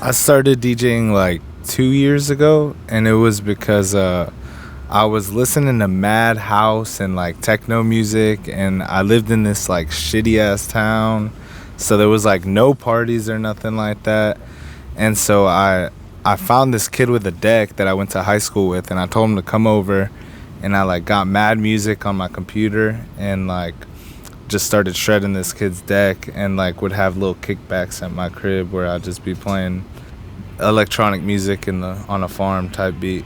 I started DJing like 2 years ago, and it was because I was listening to mad house and like techno music, and I lived in this like shitty ass town, so there was like no parties or nothing like that. And so I found this kid with a deck that I went to high school with, and I told him to come over, and I like got mad music on my computer and like just started shredding this kid's deck, and like would have little kickbacks at my crib where I'd just be playing electronic music on a farm type beat.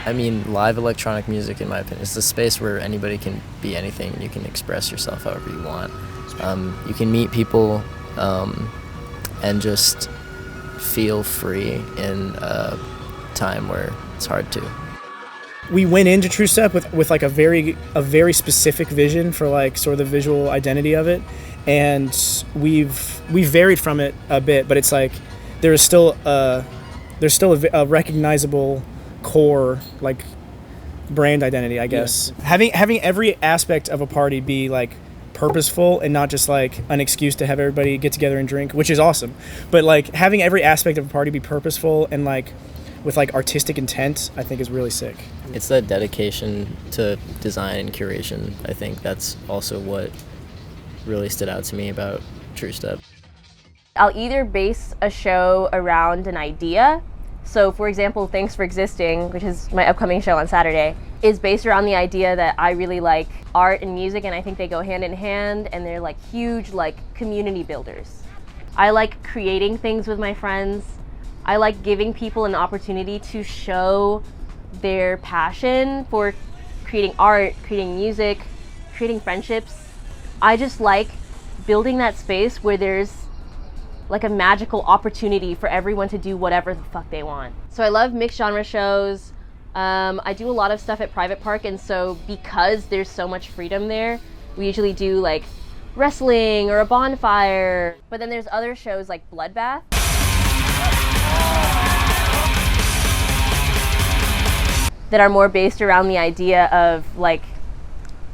I mean, live electronic music, in my opinion, is the space where anybody can be anything and you can express yourself however you want. You can meet people and just feel free in a time where it's hard to. We went into Truestep with like a very specific vision for like sort of the visual identity of it, and we've varied from it a bit, but it's like there's still a recognizable core like brand identity, I guess. Yeah. Having every aspect of a party be like purposeful and not just like an excuse to have everybody get together and drink, which is awesome, but like having every aspect of a party be purposeful and like with like artistic intent, I think is really sick. It's that dedication to design and curation. I think that's also what really stood out to me about Truestep. I'll either base a show around an idea. So for example, Thanks for Existing, which is my upcoming show on Saturday, is based around the idea that I really like art and music, and I think they go hand in hand, and they're like huge like community builders. I like creating things with my friends. I like giving people an opportunity to show their passion for creating art, creating music, creating friendships. I just like building that space where there's like a magical opportunity for everyone to do whatever the fuck they want. So I love mixed genre shows. I do a lot of stuff at Private Park, and so because there's so much freedom there, we usually do like wrestling or a bonfire. But then there's other shows like Bloodbath. That are more based around the idea of like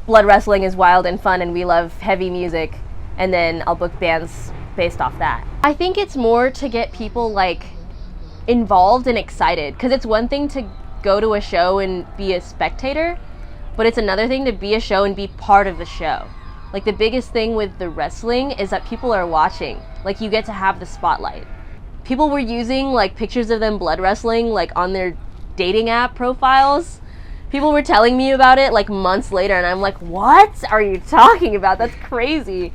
blood wrestling is wild and fun and we love heavy music, and then I'll book bands based off that. I think it's more to get people like involved and excited, because it's one thing to go to a show and be a spectator, but it's another thing to be a show and be part of the show. Like the biggest thing with the wrestling is that people are watching. Like you get to have the spotlight. People were using like pictures of them blood wrestling like on their dating app profiles. People were telling me about it like months later, and I'm like, what are you talking about? That's crazy.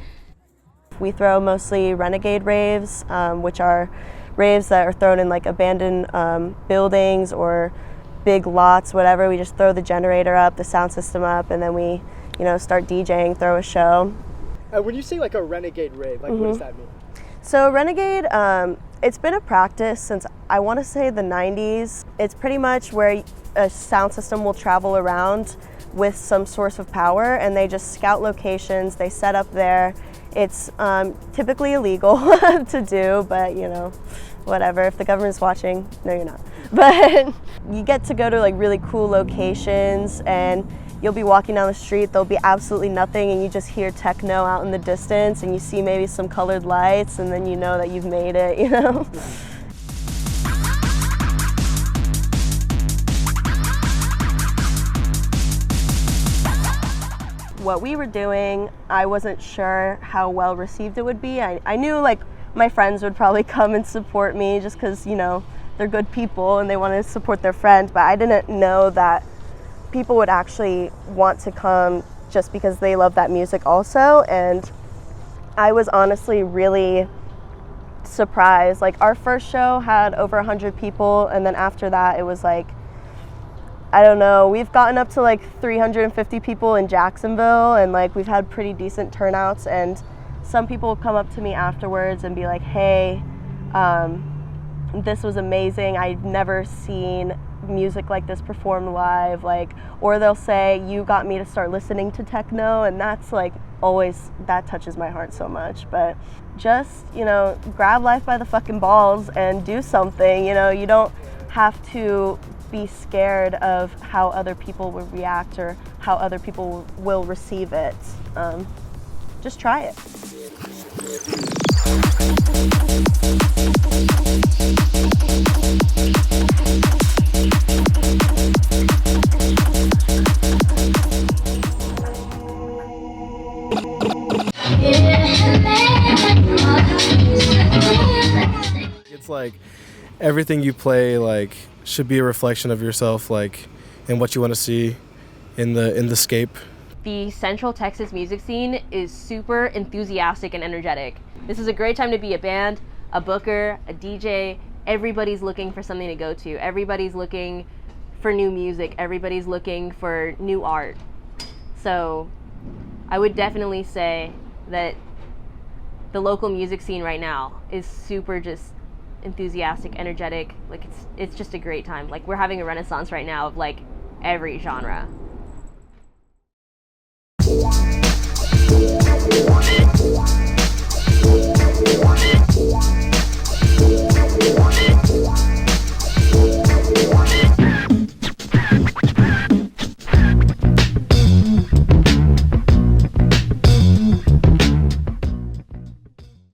We throw mostly renegade raves, which are raves that are thrown in like abandoned buildings or big lots, whatever. We just throw the generator up, the sound system up, and then we, start DJing, throw a show. When you say like a renegade rave, like what does that mean? So renegade, it's been a practice since I want to say the 90s. It's pretty much where a sound system will travel around with some source of power, and they just scout locations, they set up there. It's typically illegal to do, but whatever. If the government's watching, no, you're not. But you get to go to like really cool locations, and you'll be walking down the street, there'll be absolutely nothing, and you just hear techno out in the distance, and you see maybe some colored lights, and then you know that you've made it, What we were doing, I wasn't sure how well received it would be. I knew like my friends would probably come and support me just because, they're good people and they want to support their friend, but I didn't know that people would actually want to come just because they love that music also. And I was honestly really surprised. Like our first show had over 100 people, and then after that it was like, I don't know, we've gotten up to like 350 people in Jacksonville, and like we've had pretty decent turnouts, and some people will come up to me afterwards and be like, hey, this was amazing, I've never seen music like this performed live, like, or they'll say, you got me to start listening to techno, and that's like always, that touches my heart so much. But just, grab life by the fucking balls and do something. You don't have to be scared of how other people will react or how other people will receive it. Just try it. It's like everything you play like should be a reflection of yourself, like, and what you want to see in the scape. The Central Texas music scene is super enthusiastic and energetic. This is a great time to be a band, a booker, a DJ. Everybody's looking for something to go to. Everybody's looking for new music. Everybody's looking for new art. So I would definitely say that the local music scene right now is super just enthusiastic, energetic. Like it's just a great time. Like we're having a renaissance right now of like every genre.